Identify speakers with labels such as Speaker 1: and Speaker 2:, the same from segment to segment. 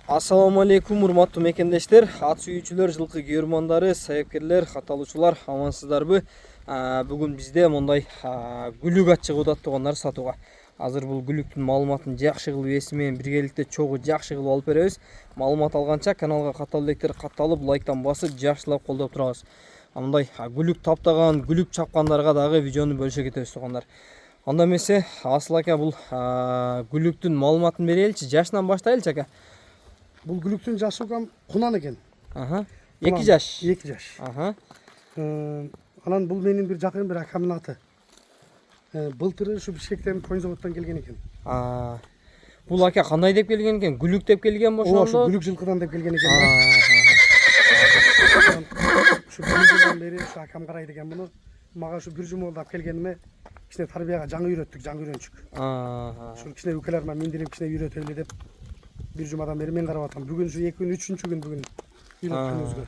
Speaker 1: Assalamu alaikum, урматтуу мекендештер, ат сүйүүчүлөр, жылкы күйөрмандары, сайыпкерлер, катталуучулар, амансыздарбы? Бүгүн бизде мондай гүлүк ат чыгып атат тугандар сатууга. Азыр бул гүлүктүн маалыматын жакшы кылып эси менен биргеликте чогуу жакшы кылып алып беребиз. Маалымат алганча каналга каттал электер катталып, лайктан басып, жакшылап колдоп турабыз. Мындай гүлүк таптаган, гүлүк чапкандарга дагы видеону бөлүшө кетебиз тугандар. Анда эмесе, Асыл ака бул гүлүктүн маалыматын береличи, жашынан баштайлычы ака.
Speaker 2: Бұл гүліктің жасы оған құнан екен.
Speaker 1: 2 жаш.
Speaker 2: 2 жаш. Анан бұл менің бір жақын бір акамның аты. Былтыры шу Бішкектен қойын заводтан келген екен.
Speaker 1: Бұл ака қандай деп келген екен? Гүлік деп келген бо ошондо?
Speaker 2: Шу гүлік жылқыдан деп келген екен. Шу бір жылдан бері шу акам қарайды екен бұны. Маға шу бір жұмылдап келгеніме кішіне тарбияға жаңы үйреттік, жаңы үйреншік. Шу кішіне өкілеріме мендіріп кішіне үйретелі деп bir cumadan beri men qarap atam. Bugün şu 2 gün, 3-cü gün bugün үйрөткөн өзгө.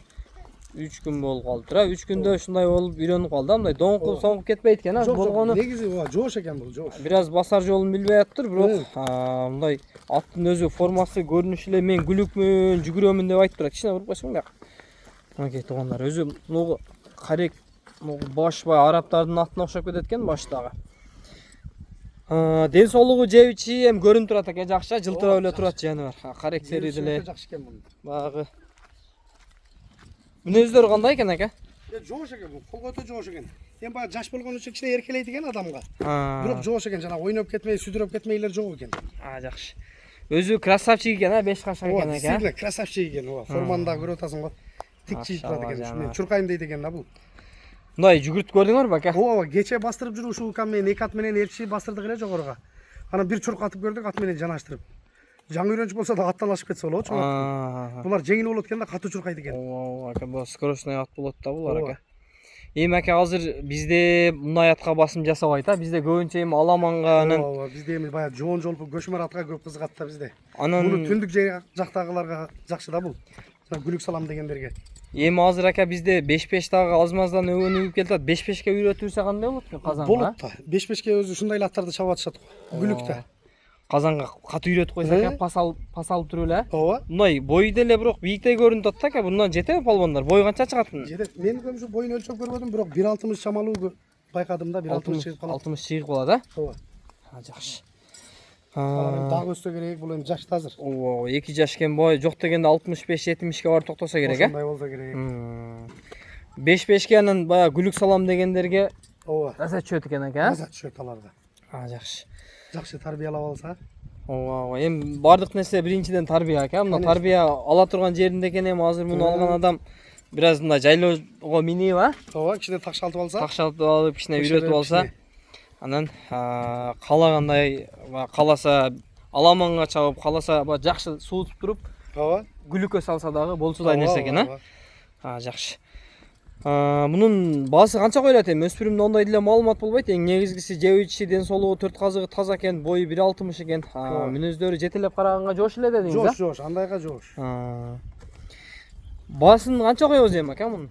Speaker 1: 3 gün болуп калды. 3 күндө ушундай болуп үйрөнүп калды. Мындай доңкуп соңуп кетпейт экен, болгону.
Speaker 2: Негизи жоош экен бул, жоош.
Speaker 1: Бираз басар жолун билбей атыптыр, бирок мындай аттын өзү формасы, көрүнүшү эле мен гүлүкмүн, жүгүрөмүн деп айтып турат. Кичине уруп койсоң да. Мынакей туугандар, өзү могу карек, могу башбай араптардын атына окшоп кетет экен баштагы. Ден соолугу жебичи эми көрүнүп турат экен, жакшы, жылтырап эле турат жаны бар. Каректери деле
Speaker 2: жакшы экен бул.
Speaker 1: Багы. Мүнөздөрү кандай экен ака?
Speaker 2: Жоош экен бул, колго өтө жоош экен. Эми баягы жаш болгон үчүн кичине эркелейт экен адамга. Бирок жоош экен, жана ойноп кетмей, сүдүрөп кетмейлер жок экен.
Speaker 1: Жакшы. Өзү красавчик экен, 5 кашак экен ака.
Speaker 2: Действительно красавчик экен, форманы да көрүп атасың го. Тик чийип турат экен, ушуну чуркайм дейт экен да бул.
Speaker 1: Мындай жүгүрт көрдүңөрбү ака?
Speaker 2: Ооба, кече бастырып жүрүп ушул укам менен 2 ат менен элчи бастырдык эле жогоруга. Анан бир чурк атып көрдүк, ат менен жанаштырып. Жаңы үйрөнчү болсо да аттан ашып кетсе болот, чоң ат. Булар жеңил болот экен да, катуу чуркайт экен.
Speaker 1: Ооба, ака, бул скоростной ат болот да булар ака. Эми ака, азыр бизде мындай атка басым жасабайт, бизде көбүнчө эми аламанга анан.
Speaker 2: Ооба, бизде эми баягы жоон жолпу көчмөр атка көп кызыгат да бизде.
Speaker 1: Анан
Speaker 2: муну түндүк жактагыларга жакшы да бул. Гүлүк салам дегендерге.
Speaker 1: Эми азыр ака бизде 5-5 дагы азмаздан өгөнүп келатат. 5-5ке үйрөтүлсө кандай болот экен казанга?
Speaker 2: Болот да. 5-5ке өзү ушундай аттарды чабып атышат гүлүктө.
Speaker 1: Казанга катуу үйрөтүп койсок, пас алып туруп эле.
Speaker 2: Ооба.
Speaker 1: Мындай бою деле бирок бийиктей көрүнүп атат да ака. Bundan жетеби палбандар? Бою канча чыгат?
Speaker 2: Жетет. Мен көбүнчө боюн өлчөп көрбөдүм, бирок 1.60 чамалуу байкадым да, 1.60 чыгып калат.
Speaker 1: 60 чыгып калат, а?
Speaker 2: Ооба.
Speaker 1: Жакшы.
Speaker 2: Дагы өссө керек, бул эми жаш азыр.
Speaker 1: Ооба, 2 жаш экен, бой жок дегенде 65-70ке барып токтосо керек,
Speaker 2: Ошондой болсо керек.
Speaker 1: 5-5ке анан баягы гүлүк салам дегендерге
Speaker 2: Ооба.
Speaker 1: аза түшөт экен ака.
Speaker 2: Аза түшөт аларга.
Speaker 1: Жакшы.
Speaker 2: Жакшы тарбиялап алса.
Speaker 1: Ооба, эми бардык нерсе биринчиден тарбия ака. Мына тарбия ала турган жеринде экен, эми азыр муну алган адам бираз мындай жайлоого минип,
Speaker 2: Ооба, кичине такшалтып алса.
Speaker 1: Такшалтып алып, кичине үйрөтүп алса. Анан каалагандай каласа аламанга чабып, каласа жакшы суутуп туруп,
Speaker 2: Ооба.
Speaker 1: гүлүккө салса дагы болсудай нерсе экен, жакшы. Мунун баасы канча коюлат эми? Өспүрүмдө ондай деле маалымат болбойт. Эң негизгиси жеп ичи, ден соолугу, 4 казыгы таза экен, бою 1.60 экен. Мүнөздөрү жетелеп караганга жоош эле дедиңиз, а?
Speaker 2: Жоош, андайга жоош.
Speaker 1: Баасын канча коебуз эми ака мунун?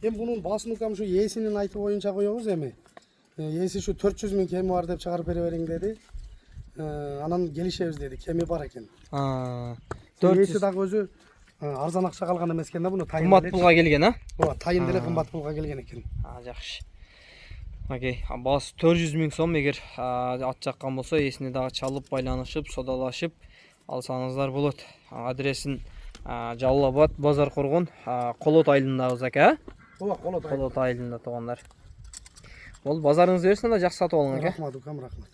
Speaker 2: Эми бунун баасын укам ушу ээсинин айтып боюнча коебуз эми. Ээси ушу 400 000 кеми бар деп чыгарып бере бериң деди. Анан келишебиз деди, кеми бар экен. Ээси дагы өзү арзан акча калган эмес экен да, буну тайын
Speaker 1: кымбат пулга келген, а?
Speaker 2: Ооба, тайын деле кымбат пулга келген экен.
Speaker 1: Жакшы. Окей, баасы 400 000 сом, эгер ат жаккан болсо, ээсине дагы чалып, байланышып, содалашып алсаңыздар болот. Адресин Жалал Абад, Базар Коргон, Колот айылындагы ака.
Speaker 2: Ооба,
Speaker 1: Колот айылында туугандар. Бул базарыңыз берсин да жакшы сатып алың ака.
Speaker 2: Рахмат укам, рахмат.